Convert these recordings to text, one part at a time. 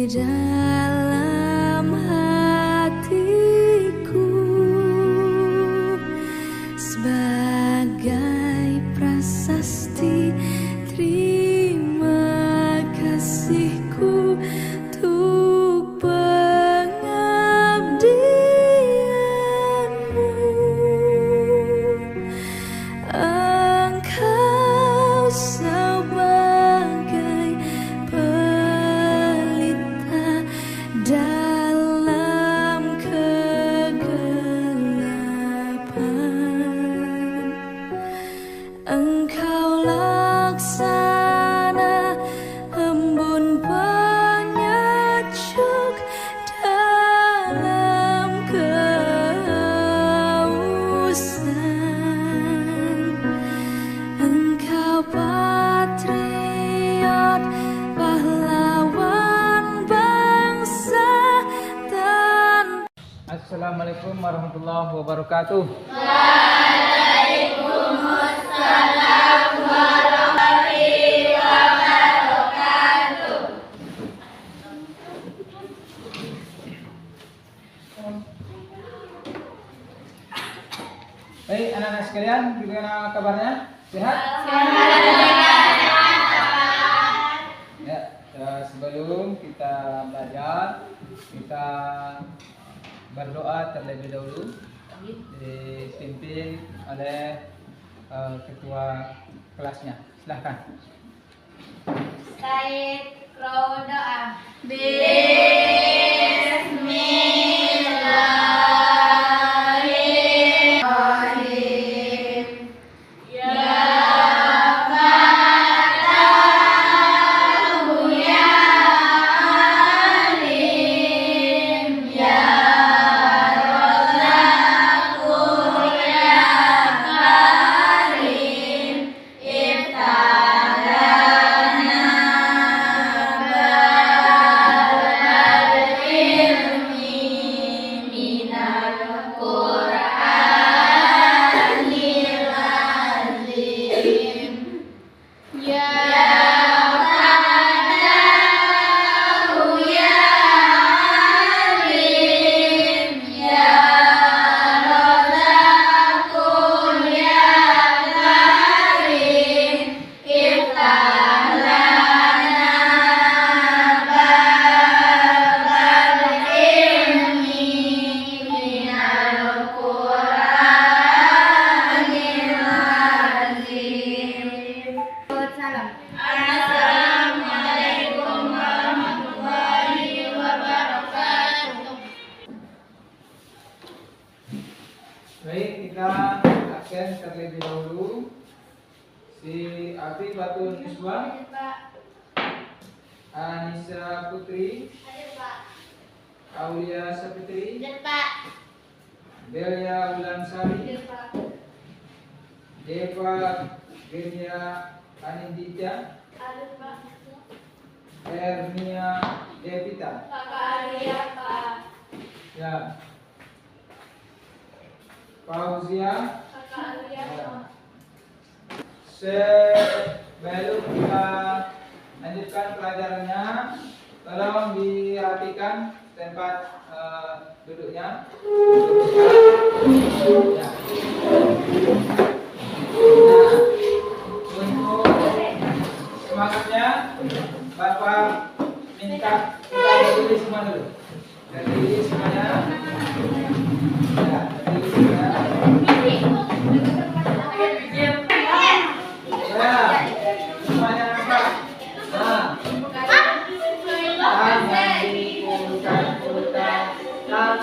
dalam hatiku sebagai prasasti terima kasihku untuk pengabdianmu. Engkau sebagai pelita dalam kegelapan. Engkau laksana embun penyejuk dalam kehausan. Engkau patriot, pahlawan bangsa dan Assalamualaikum warahmatullahi wabarakatuh. Baik, anak-anak sekalian, bagaimana kabarnya? Sehat? Ya, sebelum kita belajar, kita berdoa terlebih dahulu, dipimpin oleh ketua kelasnya. Silahkan. Said Krow doa. Bismillahirrahmanirrahim. Ya Fatahu ya Alim ya Razaqu ya Karim iftalana babal ilmi minal Qur'anil azim. Ya Fatahu ya Alim ya Razaqu ya Karim iftah lana babal ilmi minal Qur'anil azim. Salam. Assalamualaikum warahmatullahi wabarakatuh. Baik, kita absen terlebih dahulu. Si Afifatul Niswa, Anissa Putri, Aulia Sapitri, Delia Ulansari, Deva Genia Anindita, Ernia Devita. Ya. Fauzia. Ya. Sebelum kita lanjutkan pelajarannya, tolong dirapikan tempat duduknya. Ya. Nah, untuk semangatnya, Bapak minta kita berdiri semua dulu. Berdiri semuanya. Ya, berdiri semua. Ya, semuanya nampak. Nah, tangan diputar-putar, tangan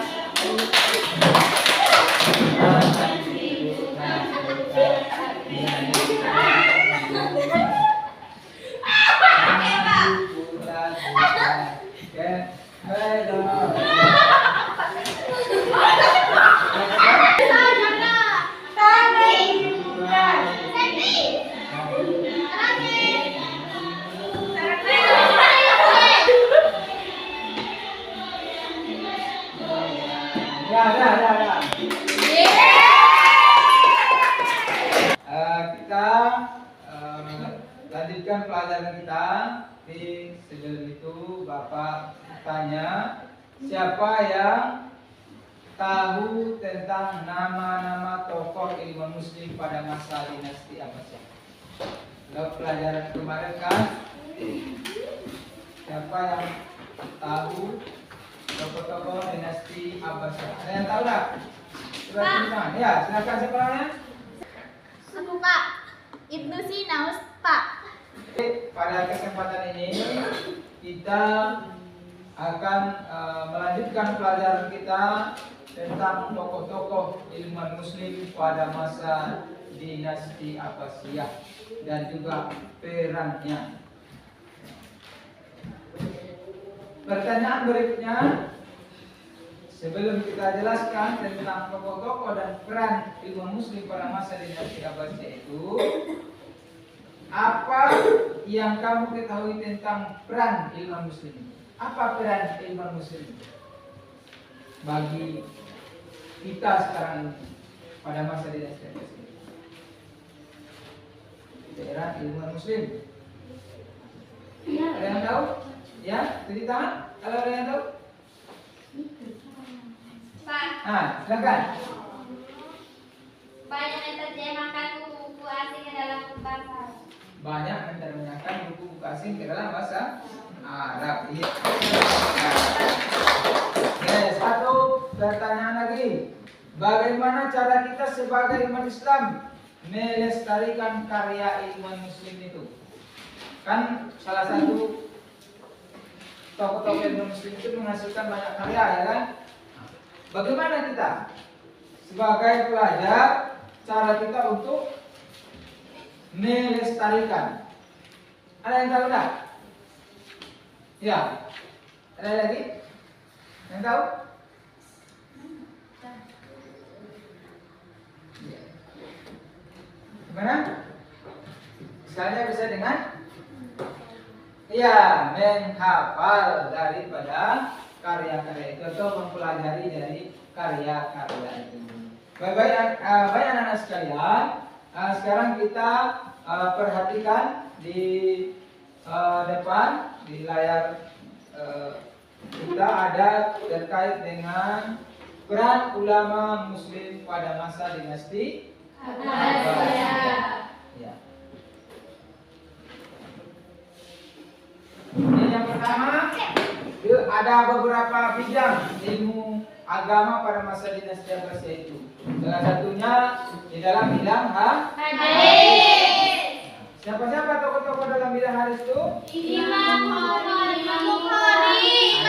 Kita lanjutkan pelajaran kita. Tapi sebelum itu Bapak tanya, siapa yang tahu tentang nama-nama tokoh ilmu muslim pada masa dinasti Abbasiyah? Kalau pelajaran kemarin kan, siapa yang tahu tokoh-tokoh dinasti Abbasiyah? Ada yang tahu tak? Coba tunjukkan. Ya, silakan siapa namanya? Aku Pak. Ibnu Sina, Pak. Pada kesempatan ini kita akan melanjutkan pelajaran kita tentang tokoh-tokoh ilmu muslim pada masa dinasti Abbasiyah dan juga perannya. Pertanyaan berikutnya, sebelum kita jelaskan tentang tokoh-tokoh dan peran ilmu muslim pada masa dinasti Abbasiyah itu, apa yang kamu ketahui tentang peran ilmu muslim? Apa peran ilmu muslim bagi kita sekarang ini pada masa dinasti Abbasiyah? Peran ilmu muslim. Ada yang tahu? Ya, tulis tangan. Kalau ada yang tahu? Pak, Silakan. banyak menerjemahkan buku-buku asing ke dalam bahasa. Banyak menerjemahkan buku-buku asing ke dalam bahasa Arab. Iya. Oke, satu pertanyaan lagi. Bagaimana cara kita sebagai umat Islam melestarikan karya ilmuwan muslim itu? Kan salah satu tokoh-tokoh ilmu muslim itu menghasilkan banyak karya, ya kan? Bagaimana kita sebagai pelajar, cara kita untuk melestarikan? Ada yang tahu tak? Ya. Ada lagi? Yang tahu? Ya. Gimana? Misalnya bisa dengan menghafal daripada karya-karya itu atau mempelajari dari karya-karya itu. Baik anak-anak sekalian, sekarang kita perhatikan di depan di layar kita ada terkait dengan peran ulama muslim pada masa dinasti Abbasiyah. Ya. Ini yang pertama, ada beberapa bidang ilmu agama pada masa dinasti Abbasiyah itu. Salah satunya di dalam bidang hadis. Siapa-siapa tokoh-tokoh dalam bidang hadis itu? Imam Bukhari,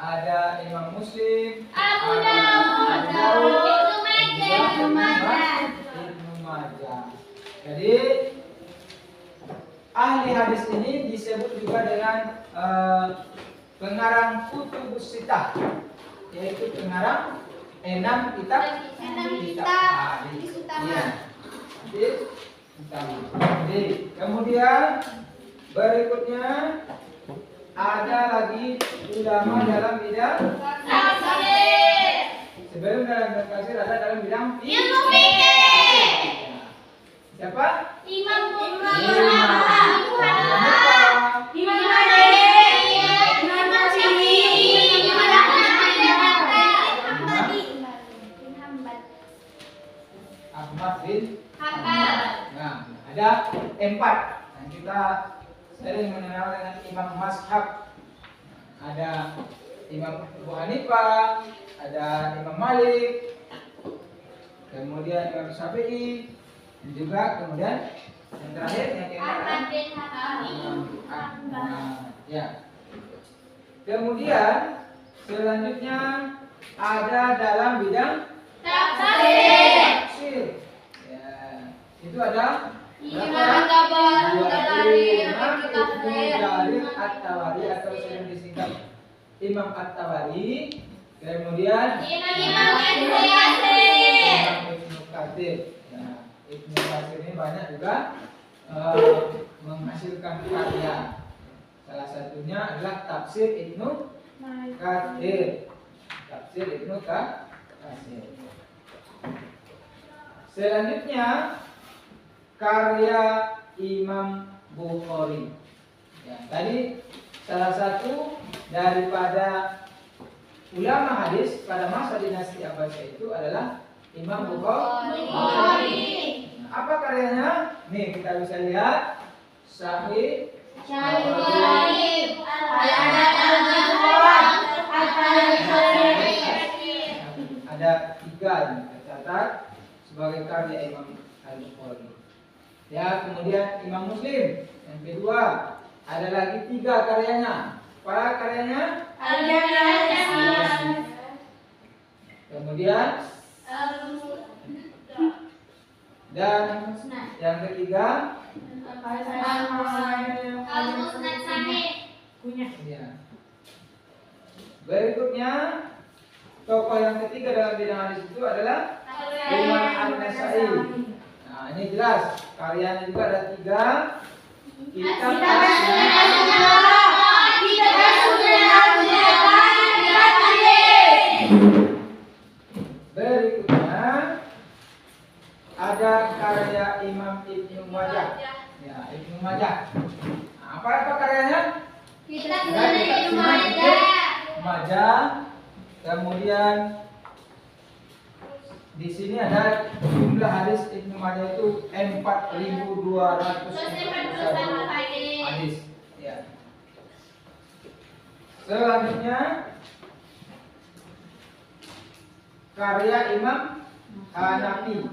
Ada Imam Muslim, Abu Dawud, Ibnu Majah. Ibnu Majah. Jadi ahli hadis ini disebut juga dengan pengarang Kutubus Sittah, yaitu pengarang 6 kitab hadis. Iya. Hadis utama. Jadi, kemudian berikutnya ada lagi ulama dalam bidang Tafsir. sebelum dalam bidang tafsir ada dalam bidang Ilmu fikih. Siapa? Imam Bukhari, Imam Ahmad bin Nah, ada 4. Nah, kita sering mengenal dengan Imam Mazhab. Ada Imam Abu Hanifah, ada Imam Malik, kemudian Imam Syafi'i, dan juga kemudian yang terakhir yang Ahmad bin ya. Kemudian selanjutnya ada dalam bidang tafsir. Ya, itu ada Imam Tabari, Ibnu At-Tabari atau sering disingkat Imam At-Tabari. Kemudian Imam Ibnu Katsir. Ya, Ibnu Katsir ini banyak juga menghasilkan karya. Salah satunya adalah tafsir Ibnu Katsir. Tafsir Ibnu Katsir. Selanjutnya karya Imam Bukhari. Ya, tadi salah satu daripada ulama hadis pada masa dinasti Abbasiyah itu adalah Imam Bukhari. Nah, apa karyanya? Nih kita bisa lihat Sahih Bukhari. ada 3 yang tercatat sebagai karya Imam Al-Bukhari. Ya, kemudian Imam Muslim yang kedua, ada lagi 3 karyanya. Apa karyanya? Kemudian dan yang ketiga Al-Musnad Sahih. ya. Berikutnya tokoh yang ketiga dalam bidang hadis itu adalah Imam An-Nasa'i. Nah, ini jelas karyanya juga ada 3 kitab Berikutnya ada karya Imam Ibnu Majah. Ya, Ibnu Majah. Nah, apa karyanya? Kita Ibnu Majah. Majah. Kemudian di sini ada jumlah hadis Ibnu Majah itu 4.241 hadis. Ya. Selanjutnya karya Imam Hanafi.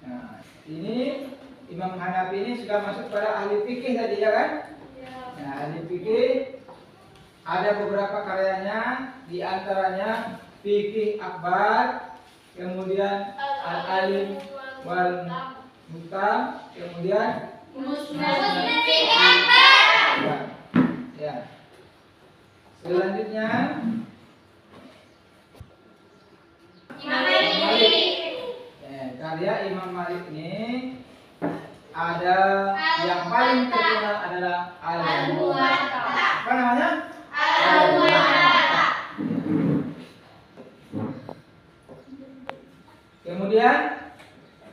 Nah, ini Imam Hanafi ini sudah masuk pada ahli fikih tadi ya kan? Nah, ahli fikih ada beberapa karyanya, di antaranya Fikih Akbar, kemudian Al-Alim wal Mutam, kemudian Musnad Fikih Akbar. Ya. Selanjutnya Imam Malik. Karya Imam Malik ini ada yang paling terkenal adalah Al-Muwatta. Apa namanya? Al-Muwatta. Kemudian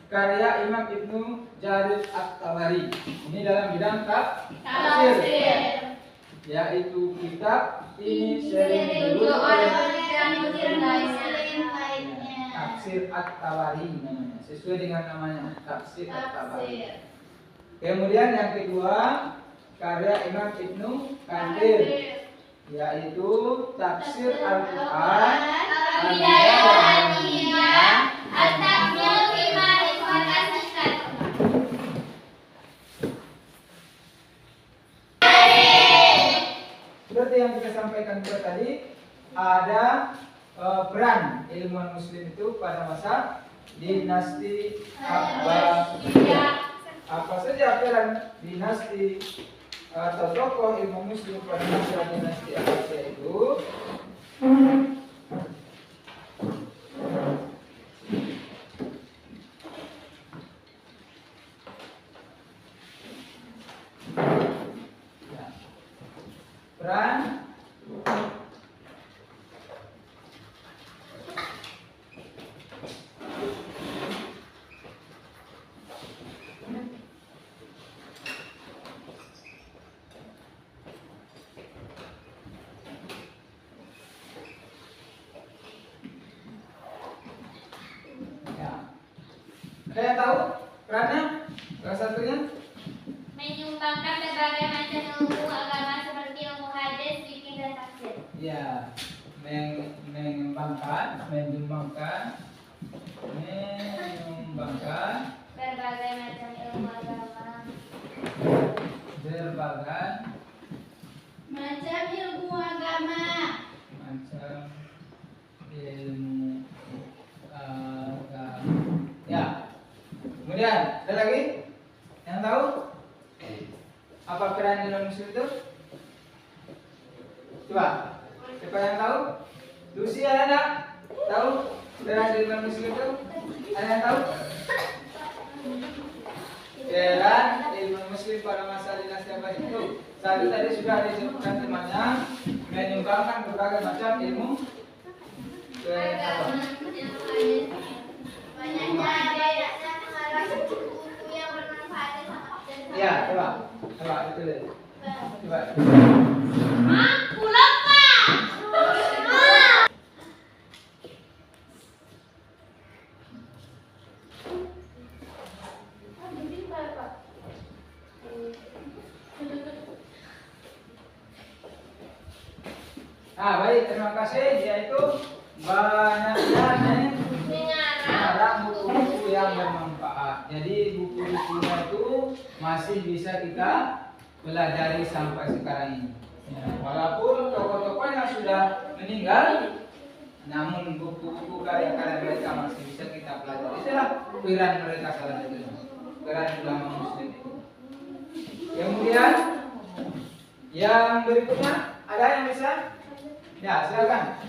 karya Imam Ibnu Jarir At-Tabari. Ini dalam bidang tafsir. Yaitu kitab ini sering disebut Tafsir At-Tabari namanya, sesuai dengan namanya Tafsir At-Tabari. Kemudian yang kedua karya Imam Ibnu Katsir, yaitu Tafsir Al-Qur'an Seperti yang kita sampaikan juga tadi, ada peran ilmuwan muslim itu pada masa dinasti Abbasiyah. Apa saja peran dinasti atau tokoh ilmu muslim pada masa dinasti Abbasiyah itu? Ya. Peran Ada yang tahu perannya? Salah satunya? Menyumbangkan berbagai macam ilmu agama seperti ilmu hadis, fikih dan tafsir. Ya, menyumbangkan Berbagai macam ilmu agama. berbagai Macam ilmu agama. macam ilmu agama. Ya. Kemudian ada lagi yang tahu apa peran ilmu muslim itu? Coba, siapa yang tahu? Lucy ada enggak? Tahu peran ilmu muslim itu? Ada yang tahu? Peran ilmu muslim pada masa dinasti Abbasiyah itu satu tadi sudah disebutkan temannya, menyumbangkan berbagai macam ilmu pengetahuan. Banyaknya mengarah buku yang bermanfaat dan Ya, coba itu deh. Coba. Aku lupa. Baik, terima kasih. Yaitu banyaknya mengarang buku-buku yang bermanfaat. Jadi buku-bukunya itu masih bisa kita pelajari sampai sekarang ini. Ya, walaupun tokoh-tokohnya sudah meninggal, namun buku-buku karya-karya mereka masih bisa kita pelajari. Itulah pikiran mereka salah satunya. Pikiran ulama Muslim itu. Kemudian yang berikutnya ada yang bisa? Ya, silakan.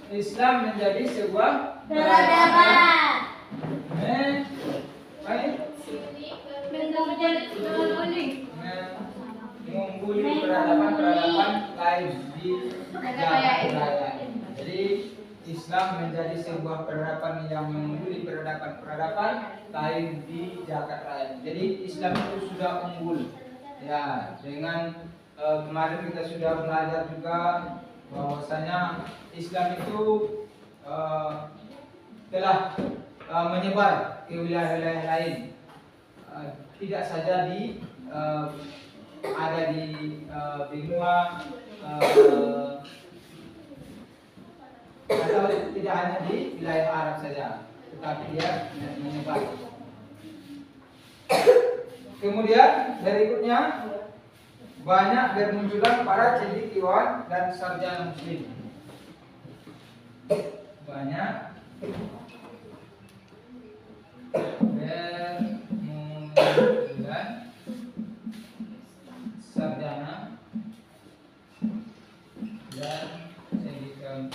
Islam menjadi sebuah Peradaban. Baik. Mengungguli peradaban lain di jagat raya. Jadi Islam menjadi sebuah peradaban yang mengungguli peradaban lain di jagat raya. Jadi Islam itu sudah unggul. Ya, dengan kemarin kita sudah belajar juga bahwasanya Islam itu telah menyebar ke wilayah-wilayah lain, tidak saja di ada di benua atau tidak hanya di wilayah Arab saja, tetapi dia menyebar. Kemudian berikutnya banyak bermunculan para cendekiawan dan sarjana muslim. Banyak bermunculan sarjana dan cendekiawan.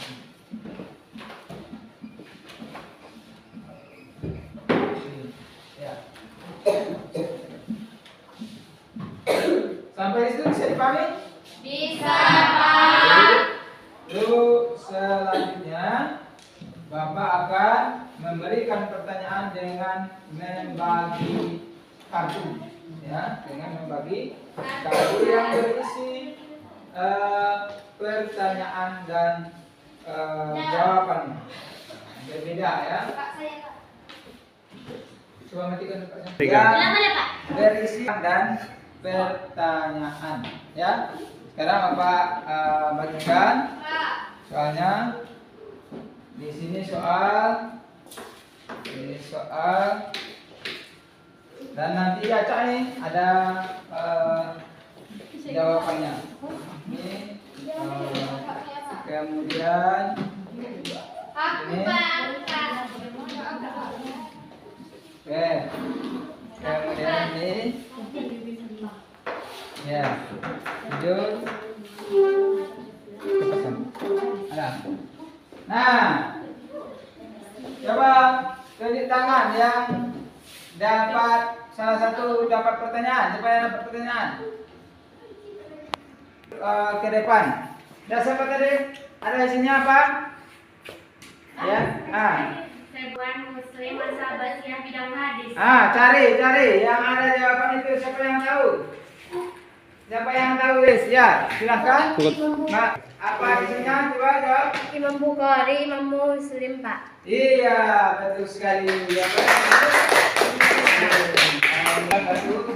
Ya. Sampai itu bisa dipahami? Bisa, Pak. Lalu selanjutnya Bapak akan memberikan pertanyaan dengan membagi kartu, ya, dengan membagi kartu yang berisi pertanyaan dan jawabannya. Berbeda ya. Pak, saya, Pak. Coba matikan Pak. Kenapa ya, Pak? Berisi dan pertanyaan, ya. Sekarang Bapak bagikan soalnya. Di sini soal, ini soal, dan nanti acak nih ada jawabannya. Ini kemudian Aku, ini, Pak. oke, kemudian ini, ya, judul, ada. Nah, coba tunjuk tangan yang dapat salah satu dapat pertanyaan. Siapa yang dapat pertanyaan? Ke depan. Dan siapa tadi? Ada isinya apa? Ya. Sebuah muslim sahabat yang bidang hadis. Cari yang ada jawaban itu. Siapa yang tahu? Siapa yang tahu, guys? Ya, silahkan. Nah, apa isinya? Coba jawab. Imam Bukhari, Imam Muslim, Pak. Iya, betul sekali. Ya,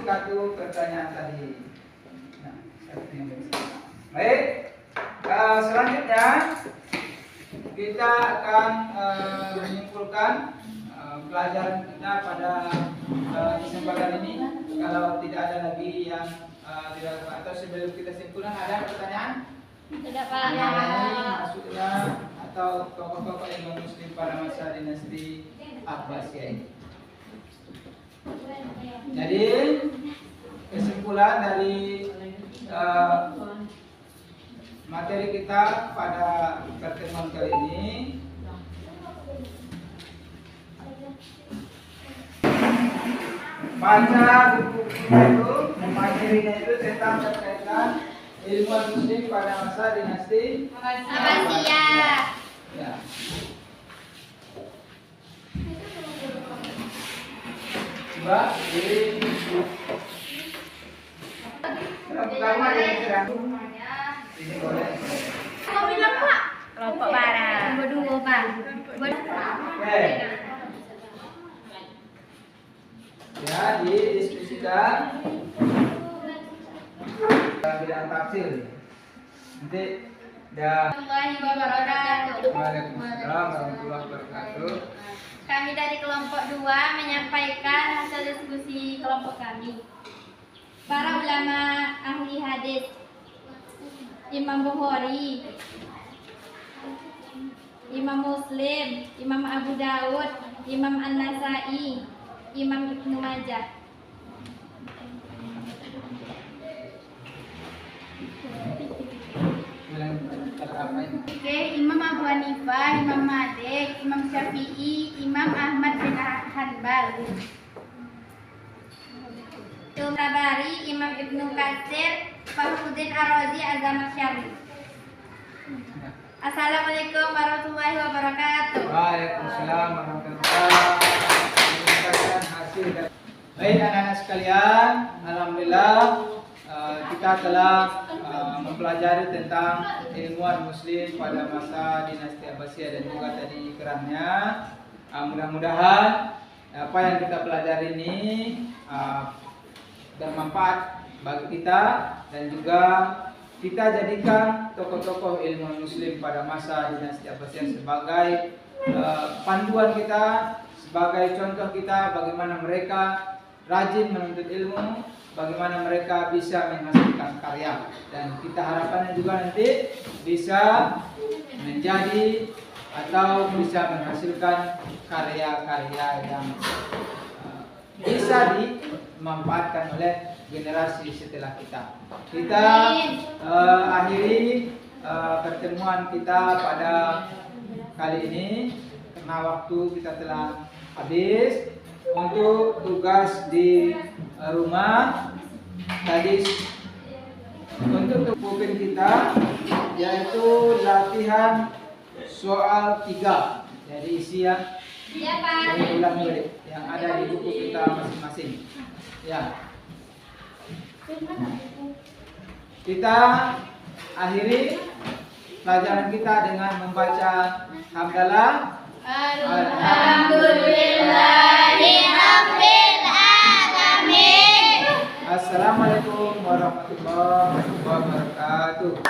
satu pertanyaan tadi. Nah, baik. Selanjutnya kita akan menyimpulkan pelajaran kita pada kesempatan ini. Kalau tidak ada lagi yang tidak, atau sebelum kita simpulkan, ada pertanyaan? Tidak, Pak. Maksudnya atau tokoh-tokoh Imam Muslim pada masa dinasti Abbasiyah ini. Jadi kesimpulan dari materi kita pada pertemuan kali ini, baca buku itu, materinya itu tentang berkaitan ilmu Muslim pada masa dinasti Abbasiyah. Ya. Coba ini pertama ini boleh. Kau bilang, Pak? Kelompok barang. Nomor 2, Pak. Oke. Ya, didiskusikan dalam bidang tafsir. Nanti dah. Warahmatullahi wabarakatuh. Waalaikumsalam warahmatullahi wabarakatuh. Kami dari kelompok 2 menyampaikan hasil diskusi kelompok kami. Para ulama ahli hadis, Imam Bukhari, Imam Muslim, Imam Abu Dawud, Imam An-Nasai, Imam Ibnu Majah. Oke, Imam Abu Hanifah, Imam Malik, Imam Syafi'i, Imam Ahmad bin Hanbal, Tabari, Imam Ibnu Katsir, Fakhruddin Ar-Razi, Az-Zamakhsyari. Assalamualaikum warahmatullahi wabarakatuh. Waalaikumsalam warahmatullahi wabarakatuh. Baik anak-anak sekalian, alhamdulillah kita telah mempelajari tentang ilmuwan Muslim pada masa dinasti Abbasiyah dan juga tadi kerannya. Mudah-mudahan apa yang kita pelajari ini bermanfaat bagi kita dan juga kita jadikan tokoh-tokoh ilmu Muslim pada masa dinasti Abbasiyah sebagai panduan kita, sebagai contoh kita bagaimana mereka rajin menuntut ilmu, bagaimana mereka bisa menghasilkan karya, dan kita harapannya juga nanti bisa menjadi atau bisa menghasilkan karya-karya yang bisa dimanfaatkan oleh generasi setelah kita. Kita akhiri pertemuan kita pada kali ini karena waktu kita telah habis. Untuk tugas di rumah tadi untuk pupin kita yaitu latihan soal 3. Jadi isian ulang balik yang ada di buku kita masing-masing. Ya. Kita akhiri pelajaran kita dengan membaca hamdalah. Alhamdulillahirabbil alamin. Assalamualaikum warahmatullahi wabarakatuh.